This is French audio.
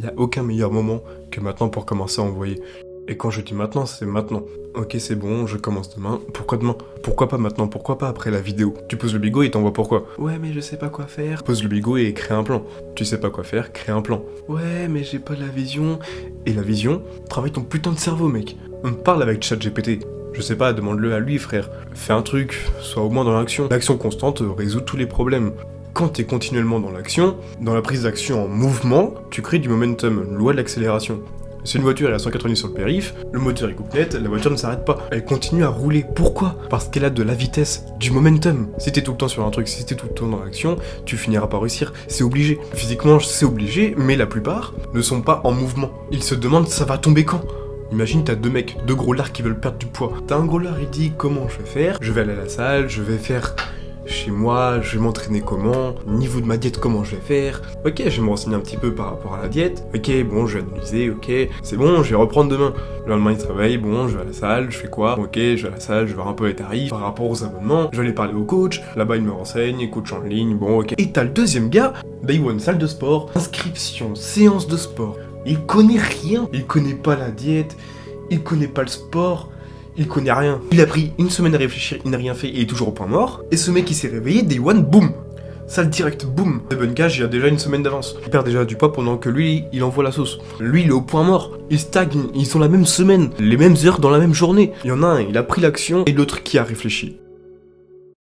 Il n'y a aucun meilleur moment que maintenant pour commencer à envoyer. Et quand je dis maintenant, c'est maintenant. Ok, c'est bon, je commence demain. Pourquoi demain? Pourquoi pas maintenant? Pourquoi pas après la vidéo? Tu poses le bigot et t'envoies pourquoi? Ouais, mais je sais pas quoi faire. Pose le bigot et crée un plan. Tu sais pas quoi faire, crée un plan. Ouais, mais j'ai pas la vision. Et la vision, travaille ton putain de cerveau, mec. On parle avec ChatGPT. Je sais pas, demande-le à lui, frère. Fais un truc, sois au moins dans l'action. L'action constante résout tous les problèmes. Quand t'es continuellement dans l'action, dans la prise d'action en mouvement, tu crées du momentum, loi de l'accélération. Si une voiture est à 190 sur le périph', le moteur est coupe net, la voiture ne s'arrête pas. Elle continue à rouler. Pourquoi? Parce qu'elle a de la vitesse, du momentum. Si t'es tout le temps sur un truc, si t'es tout le temps dans l'action, tu finiras par réussir. C'est obligé. Physiquement, c'est obligé, mais la plupart ne sont pas en mouvement. Ils se demandent ça va tomber quand. Imagine t'as deux mecs, deux gros lards qui veulent perdre du poids. T'as un gros lard, il dit comment je vais faire? Je vais aller à la salle, je vais faire chez moi, je vais m'entraîner comment, niveau de ma diète comment je vais faire, ok je vais me renseigner un petit peu par rapport à la diète, ok bon je vais analyser, ok c'est bon je vais reprendre demain, le lendemain il travaille, bon je vais à la salle, je fais quoi, ok je vais à la salle, je vais voir un peu les tarifs par rapport aux abonnements, je vais aller parler au coach, là-bas il me renseigne, coach en ligne, bon ok. Et t'as le deuxième gars, bah il voit une salle de sport, inscription, séance de sport, il connaît rien, il connaît pas la diète, il connaît pas le sport, il connaît rien. Il a pris une semaine à réfléchir, il n'a rien fait et il est toujours au point mort. Et ce mec il s'est réveillé, day one, boum, salle direct, boum. Stephen Cage il a déjà une semaine d'avance. Il perd déjà du poids pendant que lui, il envoie la sauce. Lui il est au point mort, il stagne, ils sont la même semaine, les mêmes heures dans la même journée. Il y en a un, il a pris l'action et l'autre qui a réfléchi.